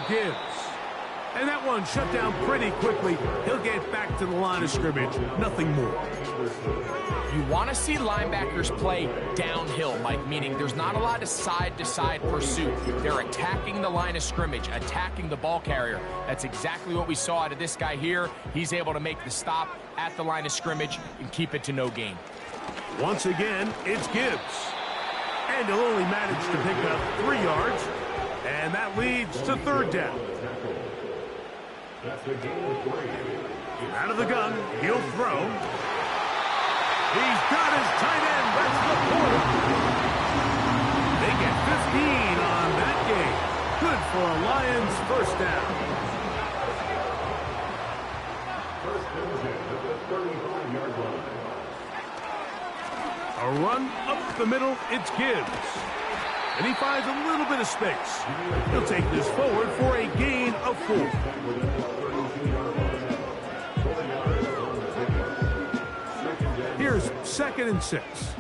Gibbs. And that one shut down pretty quickly. He'll get back to the line of scrimmage. Nothing more. You want to see linebackers play downhill, Mike, meaning there's not a lot of side-to-side pursuit. They're attacking the line of scrimmage, attacking the ball carrier. That's exactly what we saw out of this guy here. He's able to make the stop at the line of scrimmage and keep it to no gain. Once again, it's Gibbs. And he'll only manage to pick up 3 yards. And that leads to third down. Out of the gun, he'll throw. He's got his tight end. That's the point. They get 15 on that game. Good for a Lions first down. A run up the middle. It's Gibbs. And he finds a little bit of space. He'll take this forward for a gain of 4. Here's 2nd and 6.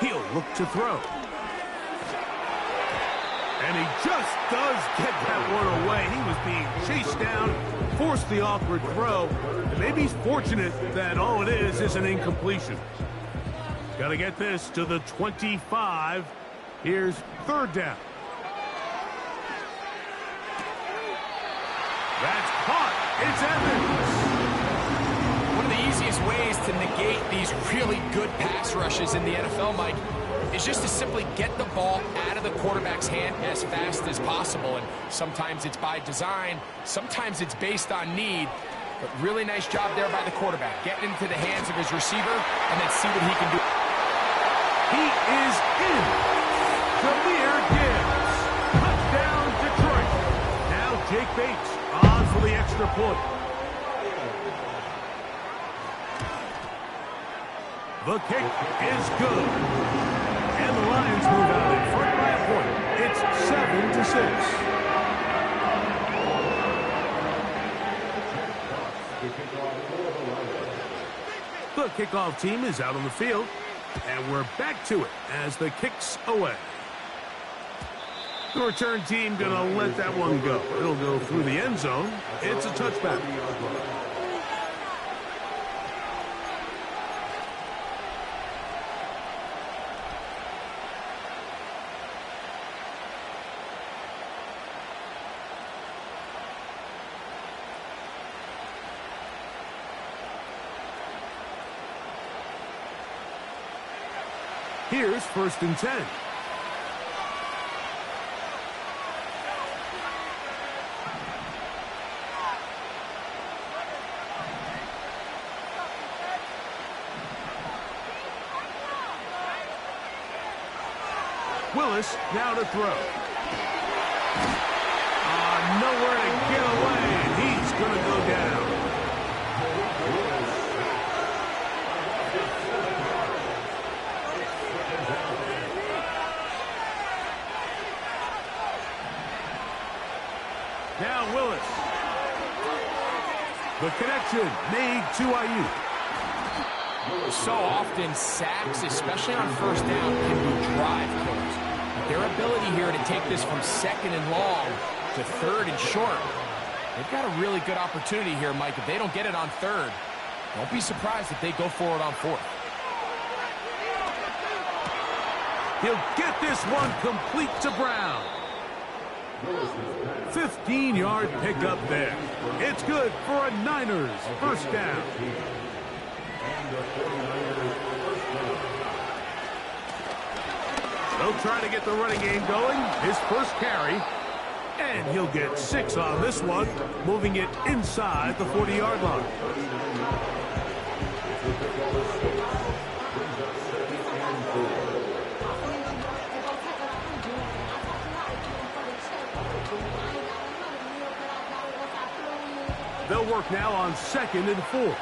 He'll look to throw. And he just does get that one away. He was being chased down, forced the awkward throw. And maybe he's fortunate that all it is an incompletion. Got to get this to the 25. Here's third down. That's caught. It's Evans. One of the easiest ways to negate these really good pass rushes in the NFL, Mike, is just to simply get the ball out of the quarterback's hand as fast as possible. And sometimes it's by design, sometimes it's based on need. But really nice job there by the quarterback, getting into the hands of his receiver and then see what he can do. He is in. Jahmyr Gibbs. Touchdown, Detroit. Now Jake Bates on for the extra point. The kick is good. And the Lions move out in front by a point. It's 7-6. The kickoff team is out on the field. And we're back to it as the kick's away. The return team going to let that one go. It'll go through the end zone. It's a touchback. Here's 1st and 10. Willis now to throw. Nowhere to get away, and he's going to go down. Now Willis. The connection made to Ayuk. So often sacks, especially on first down, can be drive killers. Their ability here to take this from 2nd and long to 3rd and short, they've got a really good opportunity here, Mike. If they don't get it on 3rd, don't be surprised if they go for it on 4th. He'll get this one complete to Brown. 15-yard pickup there. It's good for a Niners first down. They'll try to get the running game going. His first carry. And he'll get 6 on this one, moving it inside the 40-yard line. They'll work now on 2nd and 4.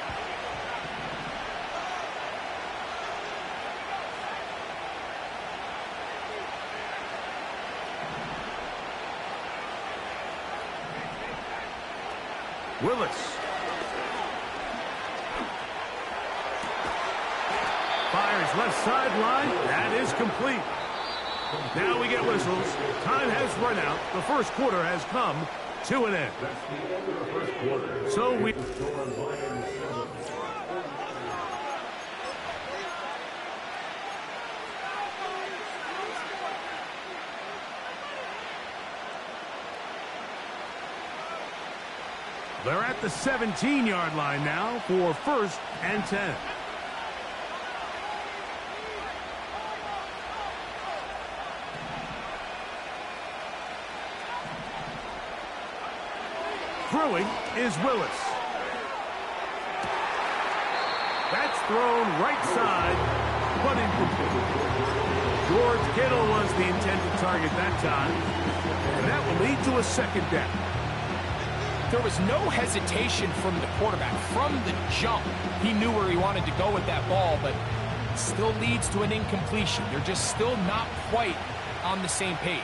Willis. Fires left sideline. That is complete. Now we get whistles. Time has run out. The first quarter has come to an end. So we... They're at the 17-yard line now for 1st and 10. Throwing is Willis. That's thrown right side, but incomplete. George Kittle was the intended target that time, and that will lead to a 2nd down. There was no hesitation from the quarterback. From the jump, he knew where he wanted to go with that ball, but it still leads to an incompletion. They're just still not quite on the same page.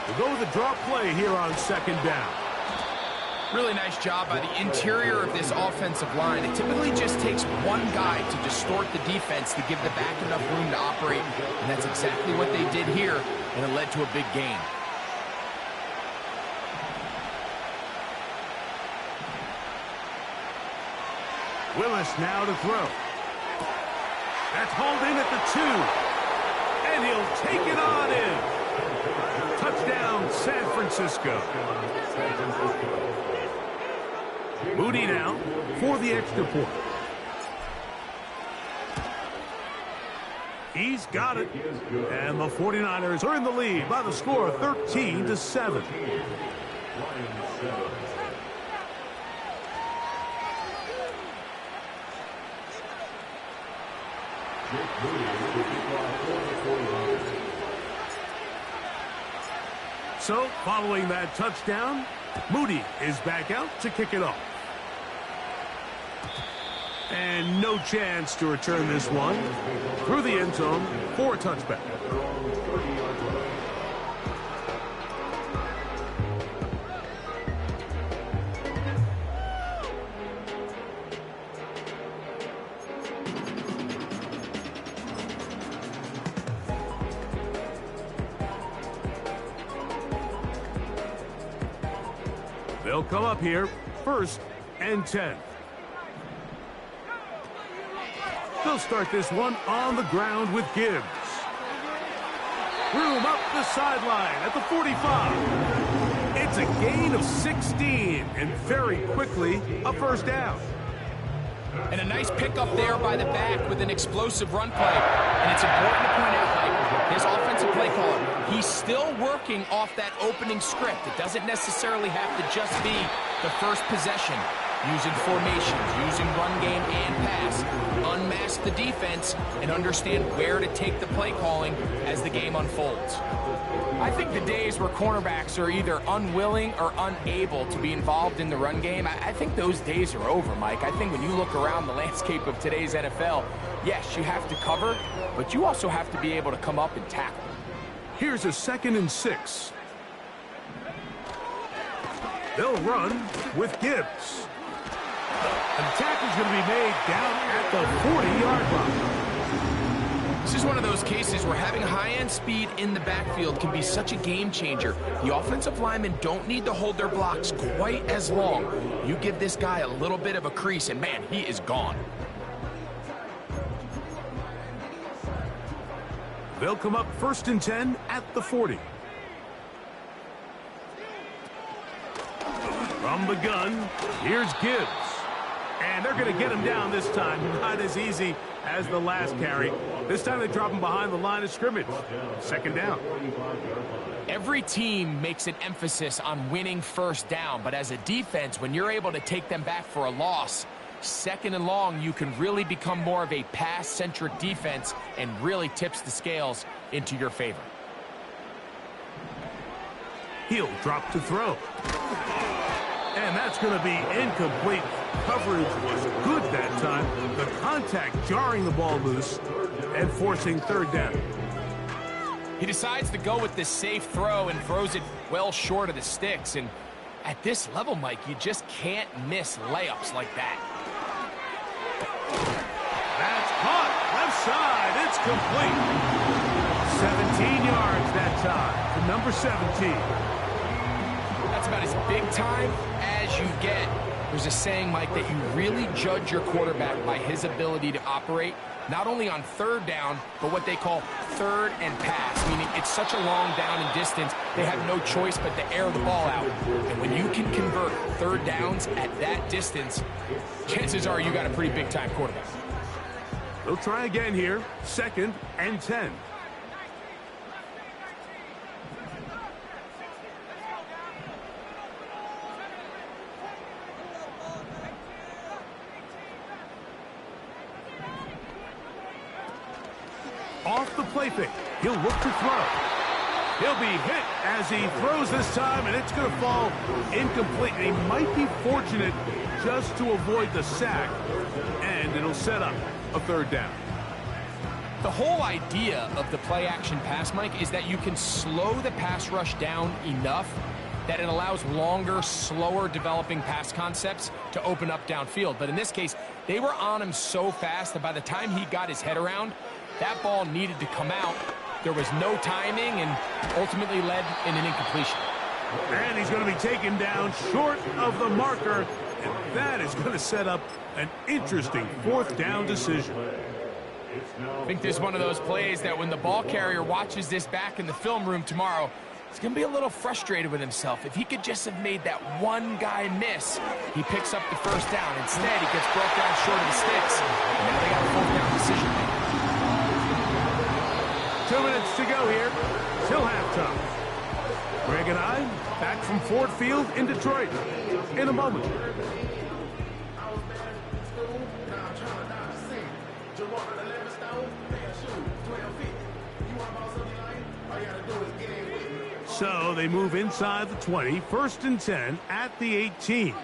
We'll go with a draw play here on 2nd down. Really nice job by the interior of this offensive line. It typically just takes one guy to distort the defense to give the back enough room to operate, and that's exactly what they did here, and it led to a big gain. Willis now to throw. That's hauled in at the 2, and he'll take it on in. Touchdown, San Francisco. Moody now for the extra point. He's got it. And the 49ers are in the lead by the score of 13-7. So, following that touchdown, Moody is back out to kick it off. And no chance to return this one through the end zone for a touchback. They'll come up here, 1st and 10. They'll start this one on the ground with Gibbs. Room up the sideline at the 45. It's a gain of 16, and very quickly, a 1st down. And a nice pickup there by the back with an explosive run play. And it's important to point out, Mike, his offensive play caller, he's still working off that opening script. It doesn't necessarily have to just be the first possession. Using formations, using run game and pass, unmask the defense, and understand where to take the play calling as the game unfolds. I think the days where cornerbacks are either unwilling or unable to be involved in the run game, I think those days are over, Mike. I think when you look around the landscape of today's NFL, yes, you have to cover, but you also have to be able to come up and tackle. Here's a 2nd and 6. They'll run with Gibbs. And the tackle's going to be made down at the 40-yard line. This is one of those cases where having high-end speed in the backfield can be such a game changer. The offensive linemen don't need to hold their blocks quite as long. You give this guy a little bit of a crease, and man, he is gone. They'll come up 1st and 10 at the 40. From the gun, here's Gibbs. And they're going to get him down this time. Not as easy as the last carry. This time they drop him behind the line of scrimmage. 2nd down. Every team makes an emphasis on winning 1st down, but as a defense, when you're able to take them back for a loss, 2nd and long, you can really become more of a pass-centric defense and really tips the scales into your favor. He'll drop to throw. And that's going to be incomplete. Coverage was good that time. The contact jarring the ball loose and forcing 3rd down. He decides to go with this safe throw and throws it well short of the sticks. And at this level, Mike, you just can't miss layups like that. That's complete. 17 yards that time for number 17. That's about as big time as you get. There's a saying, Mike, that you really judge your quarterback by his ability to operate, not only on third down, but what they call third and pass, meaning it's such a long down and distance, they have no choice but to air the ball out. And when you can convert third downs at that distance, chances are you got a pretty big-time quarterback. They'll try again here, 2nd and 10. Off the play fake. He'll look to throw. He'll be hit as he throws this time, and it's going to fall incomplete. He might be fortunate just to avoid the sack, and it'll set up a 3rd down. The whole idea of the play-action pass, Mike, is that you can slow the pass rush down enough that it allows longer, slower developing pass concepts to open up downfield. But in this case, they were on him so fast that by the time he got his head around, that ball needed to come out. There was no timing and ultimately led in an incompletion. And he's going to be taken down short of the marker, and that is going to set up an interesting 4th down decision. I think this is one of those plays that when the ball carrier watches this back in the film room tomorrow, he's going to be a little frustrated with himself. If he could just have made that one guy miss, he picks up the 1st down. Instead, he gets brought down short of the sticks, and now they got a 4th down decision. 2 minutes to go here till halftime. Greg and I back from Ford Field in Detroit in a moment. So they move inside the 20, 1st and 10 at the 18.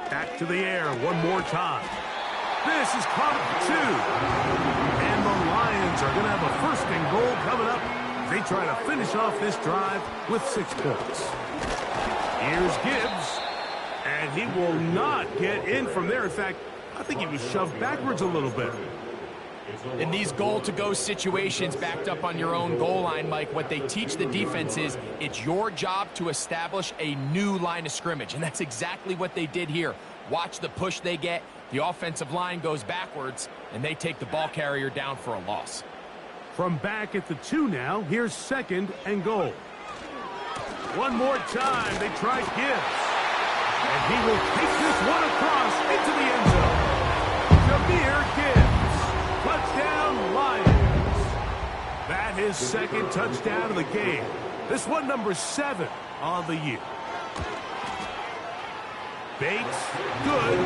Back to the air one more time. This is caught at 2. And the Lions are going to have a 1st and goal coming up. They try to finish off this drive with 6 points. Here's Gibbs. And he will not get in from there. In fact, I think he was shoved backwards a little bit. In these goal-to-go situations backed up on your own goal line, Mike, what they teach the defense is it's your job to establish a new line of scrimmage, and that's exactly what they did here. Watch the push they get. The offensive line goes backwards, and they take the ball carrier down for a loss. From back at the 2 now, here's 2nd and goal. One more time, they try Gibbs. And he will take this one across into the end zone. Jahmyr Gibbs. Touchdown, Lions. That is 2nd touchdown of the game. This one number 7 on the year. Bates, good,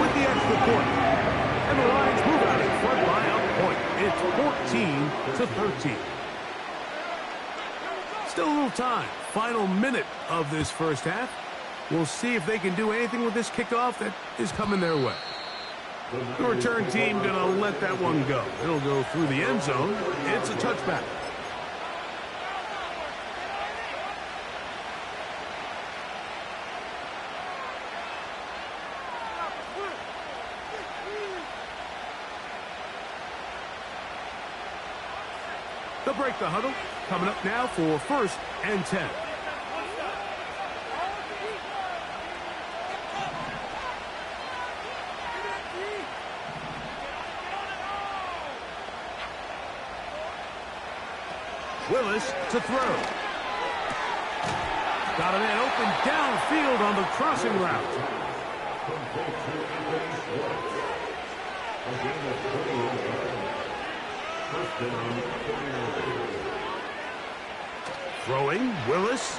with the extra point. And the Lions move out in front by a point. It's 14-13. Still a little time. Final minute of this 1st half. We'll see if they can do anything with this kickoff that is coming their way. The return team going to let that one go. It'll go through the end zone. It's a touchback. They'll break the huddle. Coming up now for 1st and 10. Willis to throw. Got a man open downfield on the crossing route. Throwing, Willis.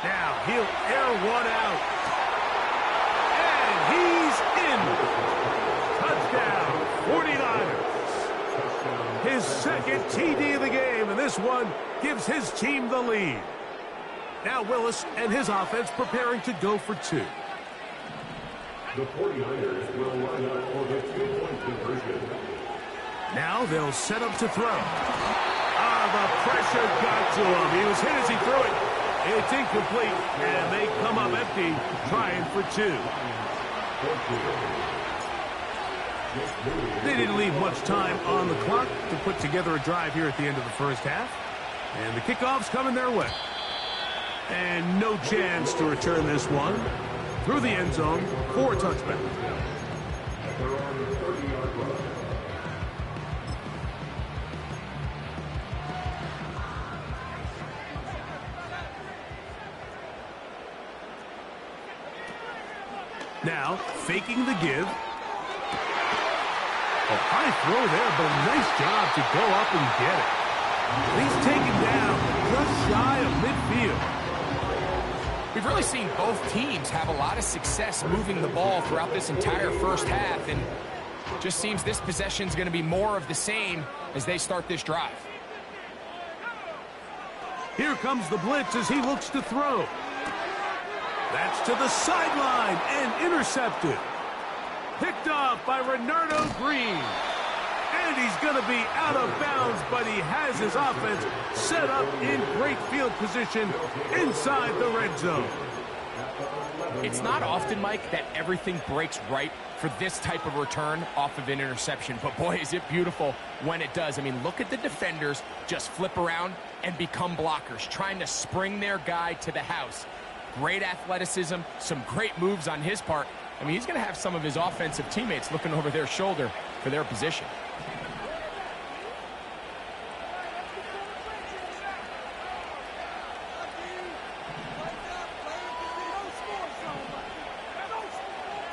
Now he'll air one out. And he's in. Touchdown, 49ers. His 2nd TD of the game, and this one gives his team the lead. Now Willis and his offense preparing to go for 2. The 49ers will line up for the two-point conversion. Now they'll set up to throw. The pressure got to him. He was hit as he threw it. It's incomplete, and they come up empty, trying for two. They didn't leave much time on the clock to put together a drive here at the end of the first half. And the kickoff's coming their way. And no chance to return this one. Through the end zone for a touchback. Now, faking the give. A high throw there, but a nice job to go up and get it. He's taken down just shy of midfield. We've really seen both teams have a lot of success moving the ball throughout this entire first half, and just seems this possession is going to be more of the same as they start this drive. Here comes the blitz as he looks to throw. That's to the sideline and intercepted. Picked off by Renardo Green. And he's going to be out of bounds, but he has his offense set up in great field position inside the red zone. It's not often, Mike, that everything breaks right for this type of return off of an interception. But boy, is it beautiful when it does. I mean, look at the defenders just flip around and become blockers, trying to spring their guy to the house. Great athleticism, some great moves on his part. I mean, he's going to have some of his offensive teammates looking over their shoulder for their position.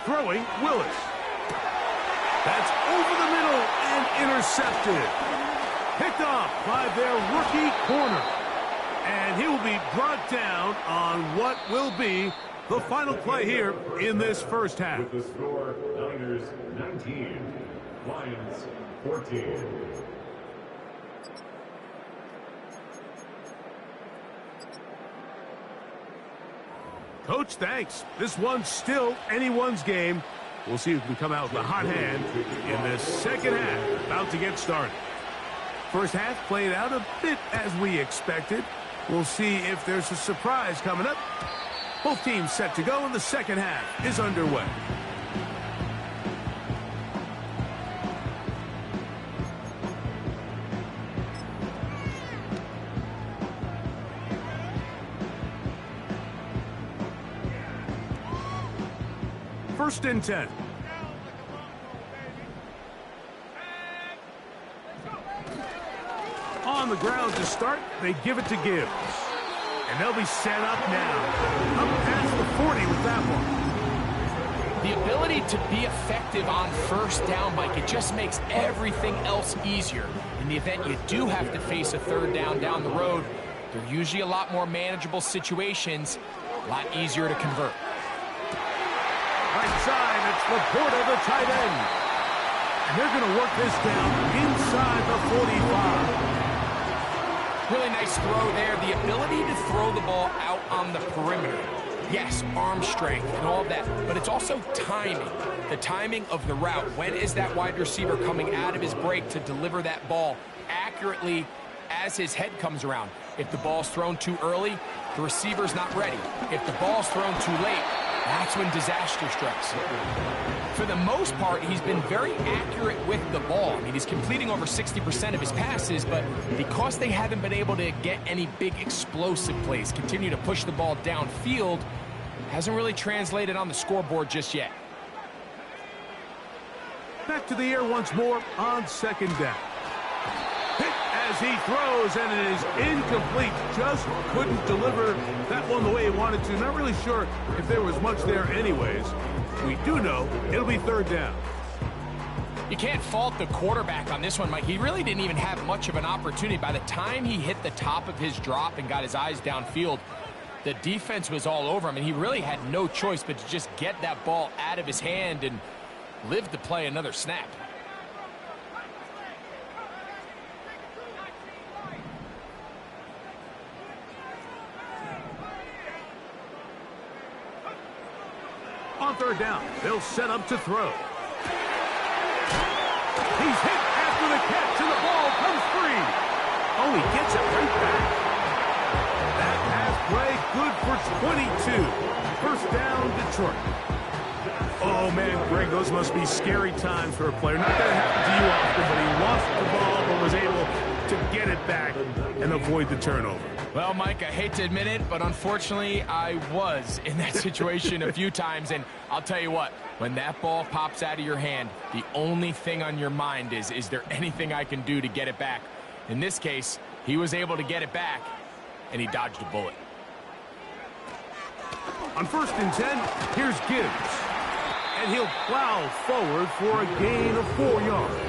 Throwing, Willis. That's over the middle and intercepted. Picked off by their rookie corner. And he will be brought down on what will be the final play here in this first half. With the score, Niners 19, Lions 14. Coach, thanks. This one's still anyone's game. We'll see who can come out with a hot hand in this second half. About to get started. First half played out a bit as we expected. We'll see if there's a surprise coming up. Both teams set to go, and the second half is underway. First and 10. On the ground to start, they give it to Gibbs. And they'll be set up now. Up past the 40 with that one. The ability to be effective on first down, Mike, it just makes everything else easier. In the event you do have to face a third down the road, they're usually a lot more manageable situations, a lot easier to convert. Right side, it's Laporta, the tight end. And they're going to work this down inside the 45. Really nice throw there. The ability to throw the ball out on the perimeter. Yes, arm strength and all of that, but it's also timing. The timing of the route. When is that wide receiver coming out of his break to deliver that ball accurately as his head comes around? If the ball's thrown too early, the receiver's not ready. If the ball's thrown too late, that's when disaster strikes. For the most part, he's been very accurate with the ball. I mean, he's completing over 60% of his passes, but because they haven't been able to get any big explosive plays, continue to push the ball downfield, hasn't really translated on the scoreboard just yet. Back to the air once more on second down. Hit as he throws, and it is incomplete. Just couldn't deliver that one the way he wanted to. Not really sure if there was much there anyways. We do know it'll be third down. You can't fault the quarterback on this one, Mike. He really didn't even have much of an opportunity. By the time he hit the top of his drop and got his eyes downfield, the defense was all over him, and he really had no choice but to just get that ball out of his hand and live to play another snap. On third down. They'll set up to throw. He's hit after the catch, and the ball comes free. Oh, he gets it right back. That pass play good for 22. First down, Detroit. Oh, man, Greg, those must be scary times for a player. Not that it happened to you often, but he lost the ball but was able to get it back and avoid the turnover. Well, Mike, I hate to admit it, but unfortunately, I was in that situation a few times, and I'll tell you what, when that ball pops out of your hand, the only thing on your mind is there anything I can do to get it back? In this case, he was able to get it back, and he dodged a bullet. On 1st and 10, here's Gibbs. And he'll plow forward for a gain of 4 yards.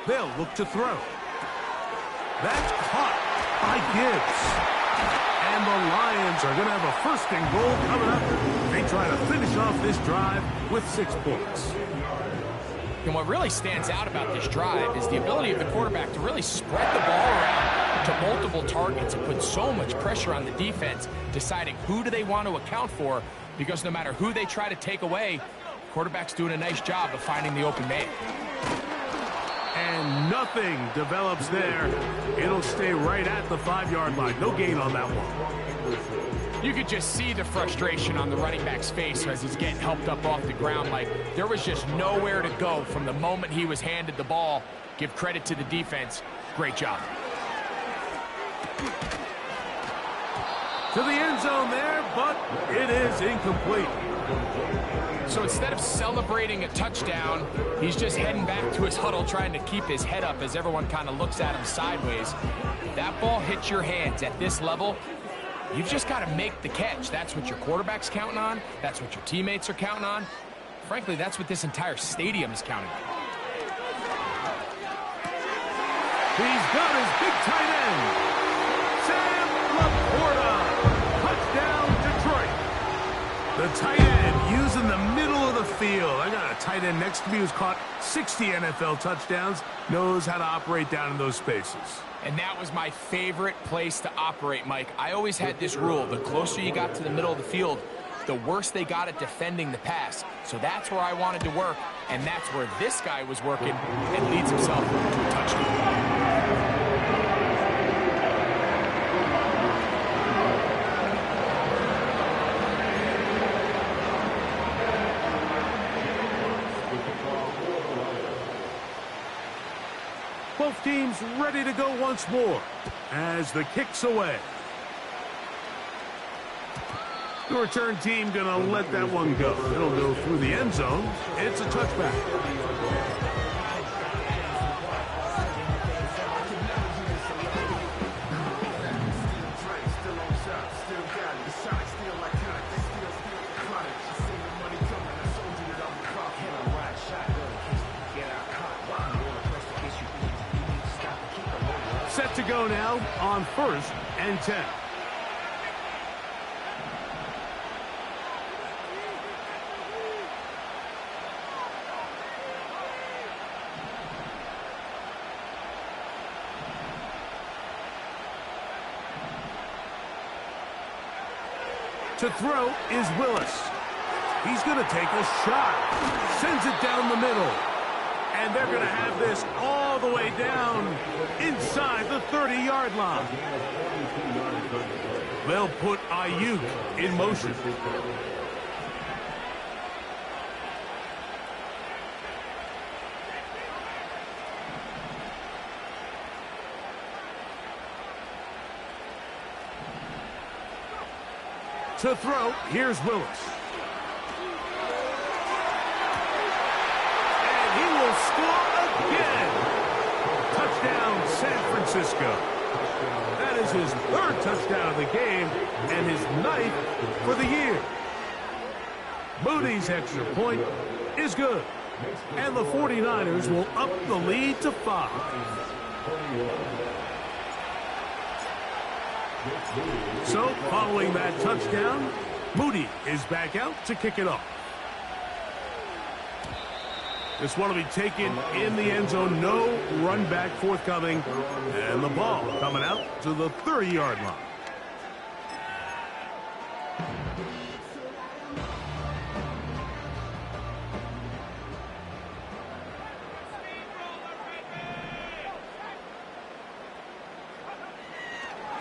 They'll look to throw. That's caught by Gibbs. And the Lions are going to have a 1st and goal coming up. They try to finish off this drive with 6 points. And what really stands out about this drive is the ability of the quarterback to really spread the ball around to multiple targets and put so much pressure on the defense, deciding who do they want to account for, because no matter who they try to take away, the quarterback's doing a nice job of finding the open man. And nothing develops there. It'll stay right at the 5-yard line. No gain on that one. You could just see the frustration on the running back's face as he's getting helped up off the ground. Like, there was just nowhere to go from the moment he was handed the ball. Give credit to the defense. Great job. To the end zone there, but it is incomplete. So instead of celebrating a touchdown, he's just heading back to his huddle trying to keep his head up as everyone kind of looks at him sideways. That ball hits your hands at this level, you've just got to make the catch. That's what your quarterback's counting on. That's what your teammates are counting on. Frankly, that's what this entire stadium is counting on. He's got his big tight end, Sam Laporta. Touchdown, Detroit. The tight end using the middle of the field. I got a tight end next to me who's caught 60 NFL touchdowns, knows how to operate down in those spaces. And that was my favorite place to operate, Mike. I always had this rule. The closer you got to the middle of the field, the worse they got at defending the pass. So that's where I wanted to work, and that's where this guy was working and leads himself to a touchdown. Both teams ready to go once more as the kick's away. The return team going to let that one go. It'll go through the end zone. It's a touchback. Set to go now on 1st and 10. To throw is Willis. He's going to take a shot. Sends it down the middle. And they're going to have this all the way down inside the 30-yard line. They'll put Ayuk in motion. To throw, here's Willis. And he will score again. Touchdown, San Francisco. That is his 3rd touchdown of the game and his 9th for the year. Moody's extra point is good. And the 49ers will up the lead to 5. So, following that touchdown, Moody is back out to kick it off. This one will be taken in the end zone. No run back forthcoming. And the ball coming out to the 30-yard line.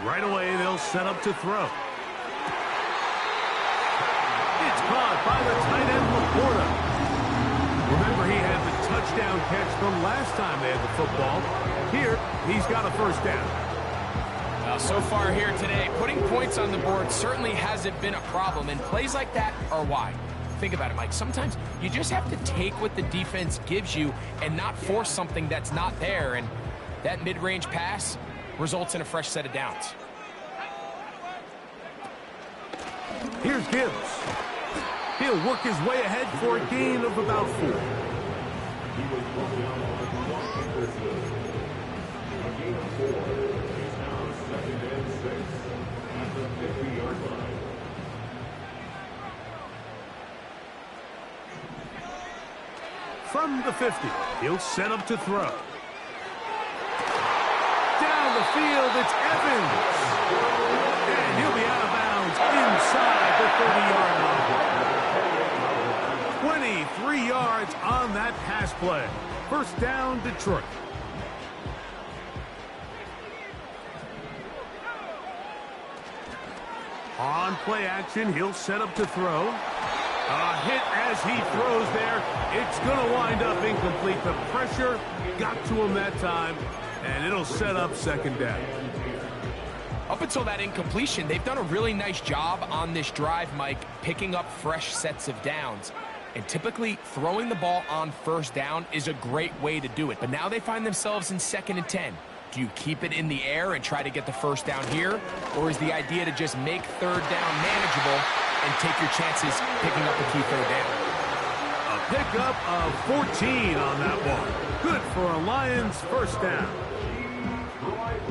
Right away, they'll set up to throw. It's caught by the tight end, Laporta. Remember, he had the touchdown catch the last time they had the football. Here, he's got a first down. So far here today, putting points on the board certainly hasn't been a problem, and plays like that are why. Think about it, Mike. Sometimes you just have to take what the defense gives you and not force something that's not there, and that mid-range pass results in a fresh set of downs. Here's Gibbs. He'll work his way ahead for a gain of about 4. He was brought down on the clock and pursued. A gain of 4. He's now 2nd and 6 at the 50-yard line. From the 50, he'll set up to throw. Down the field, it's Evans. And he'll be out of bounds inside the 30-yard line. 23 yards on that pass play. First down, Detroit. On play action, he'll set up to throw. A hit as he throws there. It's going to wind up incomplete. The pressure got to him that time, and it'll set up second down. Up until that incompletion, they've done a really nice job on this drive, Mike, picking up fresh sets of downs. And typically, throwing the ball on first down is a great way to do it. But now they find themselves in 2nd and 10. Do you keep it in the air and try to get the first down here? Or is the idea to just make third down manageable and take your chances picking up a key third down? A pickup of 14 on that one. Good for a Lions first down.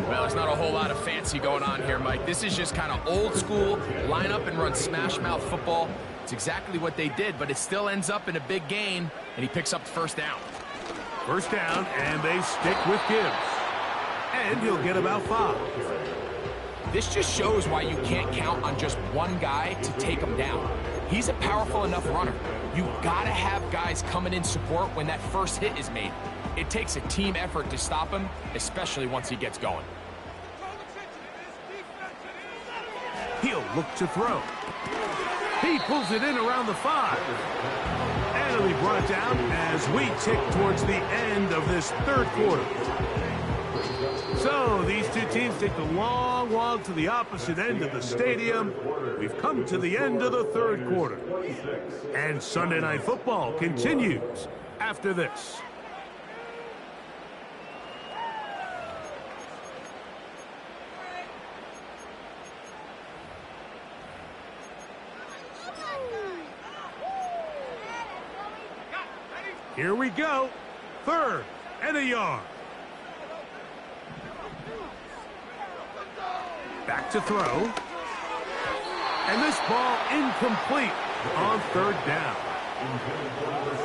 Well, there's not a whole lot of fancy going on here, Mike. This is just kind of old school, line up and run smash mouth football. It's exactly what they did, but it still ends up in a big gain, and he picks up the first down. First down, and they stick with Gibbs. And he'll get about 5. This just shows why you can't count on just one guy to take him down. He's a powerful enough runner. You gotta have guys coming in support when that first hit is made. It takes a team effort to stop him, especially once he gets going. He'll look to throw. He pulls it in around the 5. And it'll be brought down as we tick towards the end of this third quarter. So these two teams take the long walk to the opposite end of the stadium. We've come to the end of the third quarter. And Sunday Night Football continues after this. Here we go. 3rd and a yard. Back to throw. And this ball incomplete on 3rd down.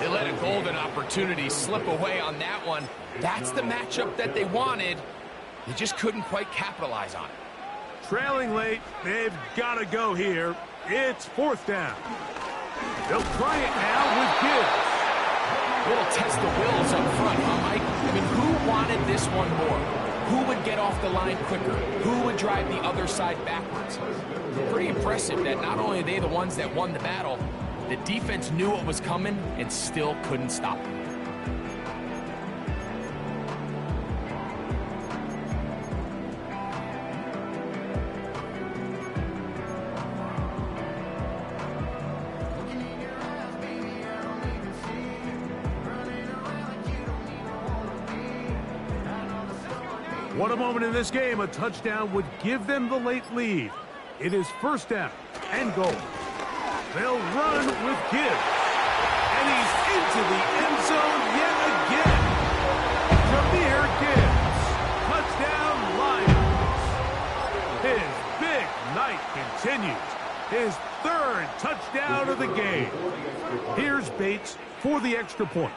They let a golden opportunity slip away on that one. That's the matchup that they wanted. They just couldn't quite capitalize on it. Trailing late, they've got to go here. It's 4th down. They'll try it now with Gibbs. Little test the wills up front, huh, Mike? I mean, who wanted this one more? Who would get off the line quicker? Who would drive the other side backwards? Pretty impressive that not only are they the ones that won the battle, the defense knew what was coming and still couldn't stop it. What a moment in this game. A touchdown would give them the late lead. It is 1st down and goal. They'll run with Gibbs. And he's into the end zone yet again. Jahmyr Gibbs. Touchdown, Lions. His big night continues. His third touchdown of the game. Here's Bates for the extra point.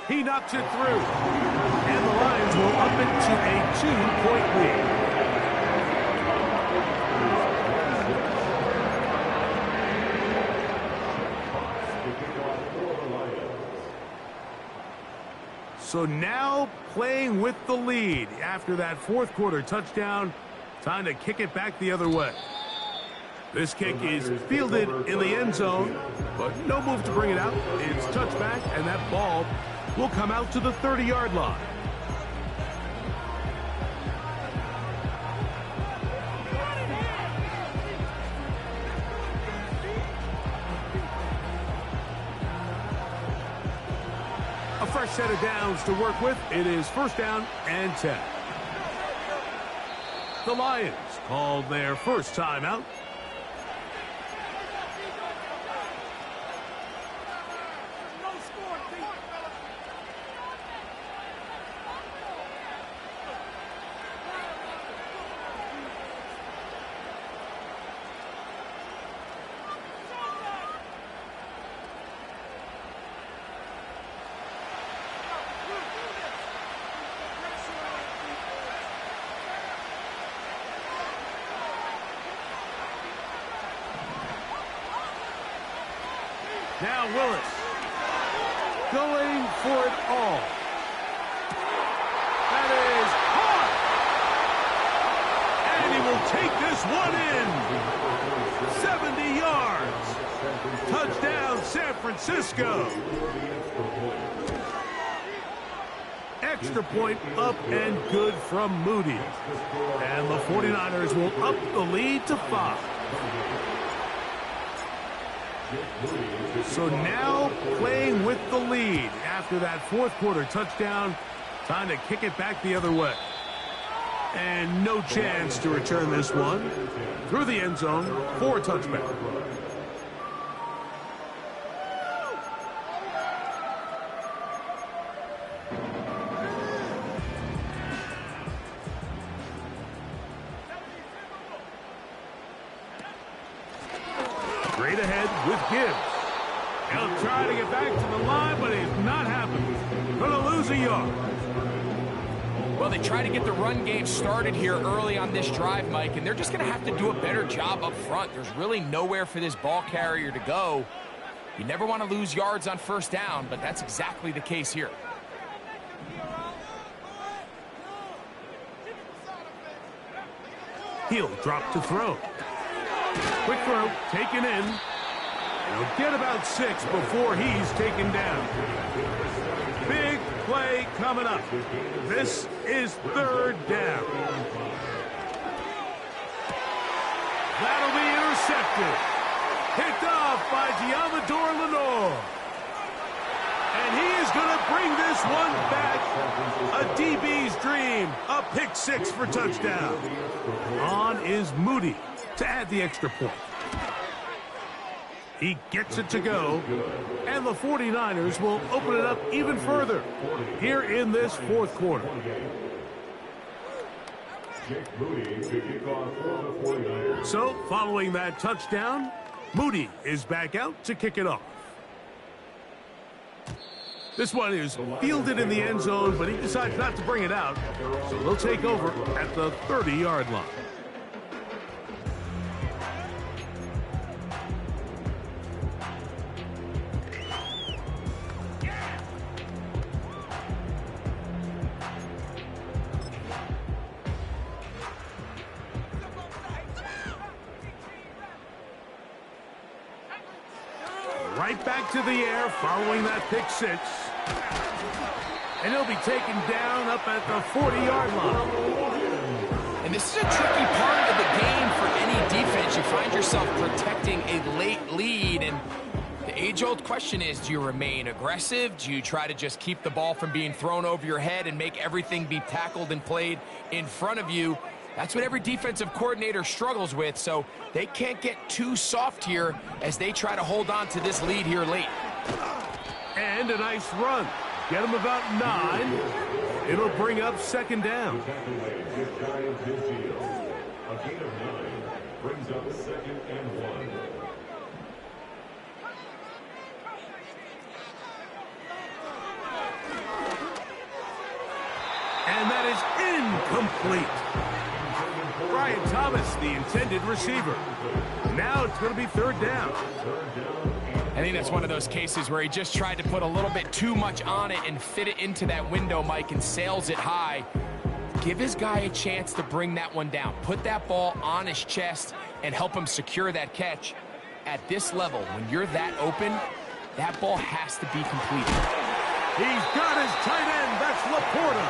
He knocks it through. And the Lions will up it to a 2-point lead. So now playing with the lead after that fourth quarter touchdown. Time to kick it back the other way. This kick is fielded in the end zone, but no move to bring it out. It's touchback, and that ball will come out to the 30-yard line. A fresh set of downs to work with. It is first down and 10. The Lions called their first timeout. Now Willis going for it all. That is caught. And he will take this one in. 70 yards. Touchdown, San Francisco. Extra point up and good from Moody. And the 49ers will up the lead to 5. So now playing with the lead after that fourth quarter touchdown. Time to kick it back the other way. And no chance to return this one through the end zone for a touchback. Straight ahead with Gibbs. He'll try to get back to the line, but it's not happening. Going to lose a yard. Well, they try to get the run game started here early on this drive, Mike, and they're just going to have to do a better job up front. There's really nowhere for this ball carrier to go. You never want to lose yards on first down, but that's exactly the case here. He'll drop to throw. Quick throw, taken in. He'll get about 6 before he's taken down. Big play coming up. This is third down. That'll be intercepted. Picked off by Diamador Lenore. And he is going to bring this one back. A DB's dream. A pick 6 for touchdown. On is Moody to add the extra point. He gets it to go, and the 49ers will open it up even further here in this fourth quarter. So, following that touchdown, Moody is back out to kick it off. This one is fielded in the end zone, but he decides not to bring it out, so they'll take over at the 30-yard line. Right back to the air following that pick 6. And he'll be taken down up at the 40-yard line. And this is a tricky part of the game for any defense. You find yourself protecting a late lead, and the age-old question is, do you remain aggressive? Do you try to just keep the ball from being thrown over your head and make everything be tackled and played in front of you? That's what every defensive coordinator struggles with, so they can't get too soft here as they try to hold on to this lead here late. And a nice run. Get him about 9. It'll bring up second down. A gain of 9 brings up 2nd and 1. And that is incomplete. Brian Thomas, the intended receiver. Now it's going to be third down. I think that's one of those cases where he just tried to put a little bit too much on it and fit it into that window, Mike, and sails it high. Give his guy a chance to bring that one down. Put that ball on his chest and help him secure that catch. At this level, when you're that open, that ball has to be completed. He's got his tight end. That's Laporta.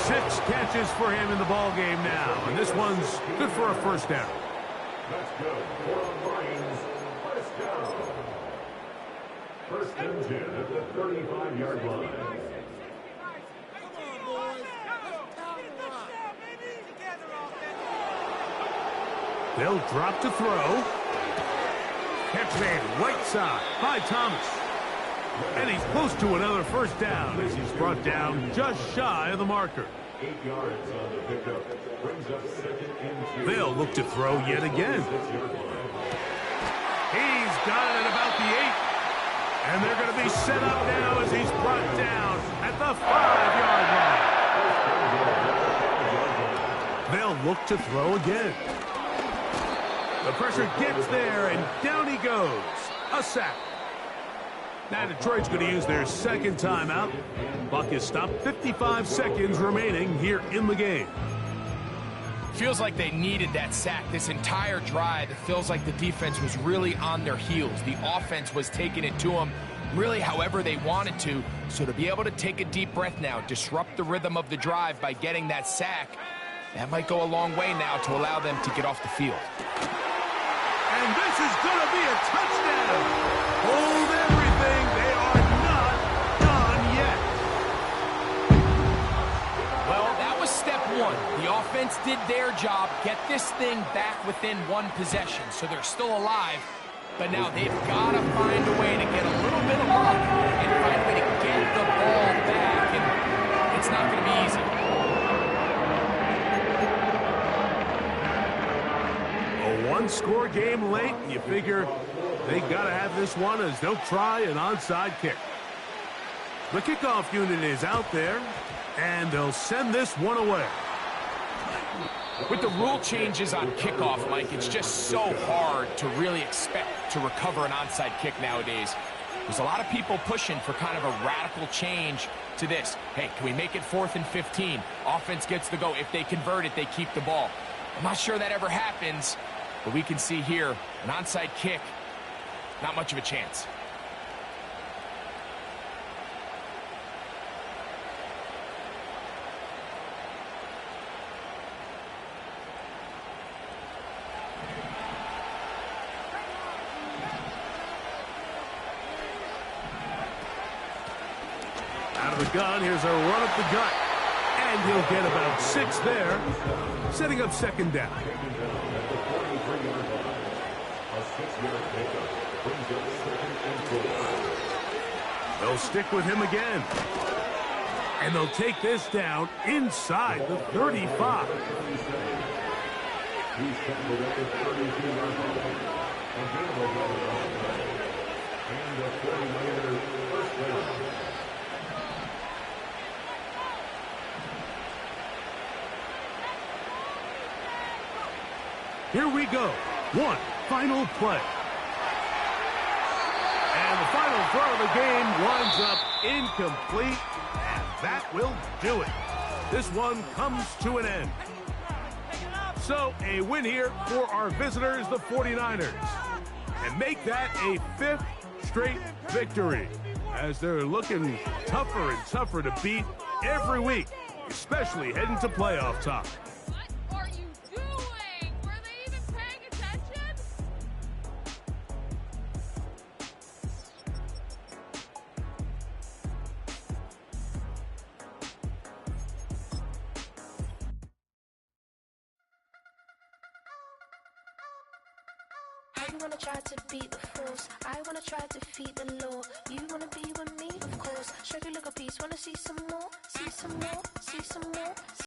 6 catches for him in the ball game now, and this one's good for a first down. Let's go for Lions. First down. First and 10 at the 35-yard line. They'll drop to throw. Catch made right side by Thomas. And he's close to another first down as he's brought down just shy of the marker. 8 yards on the pickup. Brings up 2nd and 2. They'll look to throw yet again. He's got it at about the 8. And they're going to be set up now as he's brought down at the 5-yard line. They'll look to throw again. The pressure gets there, and down he goes. A sack. Now Detroit's going to use their second timeout. Clock is stopped. 55 seconds remaining here in the game. Feels like they needed that sack this entire drive. It feels like the defense was really on their heels. The offense was taking it to them really however they wanted to. So to be able to take a deep breath now, disrupt the rhythm of the drive by getting that sack, that might go a long way now to allow them to get off the field. And this is going to be a touchdown. Hold everything. They are not done yet. Well, that was step 1. The offense did their job, get this thing back within 1 possession, so they're still alive. But now they've got to find a way to get a little bit of luck and find a way to get the ball back, and it's not going to be easy. A 1-score game late, and you figure they got to have this one as they'll try an onside kick. The kickoff unit is out there, and they'll send this one away. With the rule changes on kickoff, Mike, it's just so hard to really expect to recover an onside kick nowadays. There's a lot of people pushing for kind of a radical change to this. Hey, can we make it 4th and 15? Offense gets the go. If they convert it, they keep the ball. I'm not sure that ever happens, but we can see here an onside kick, not much of a chance. Out of the gun, here's a run up the gut. And he'll get about 6 there, setting up second down. They'll stick with him again. And they'll take this down inside the 35. He's tackled at the 32-yard line. And the 49ers first down. Here we go. One final play. And the final throw of the game winds up incomplete. And that will do it. This one comes to an end. So a win here for our visitors, the 49ers. And make that a 5th straight victory, as they're looking tougher and tougher to beat every week, especially heading to playoff time. I wanna try to beat the force. I wanna try to defeat the law. You wanna be with me, of course. Show you look a piece, wanna see some more, see some more, see some more.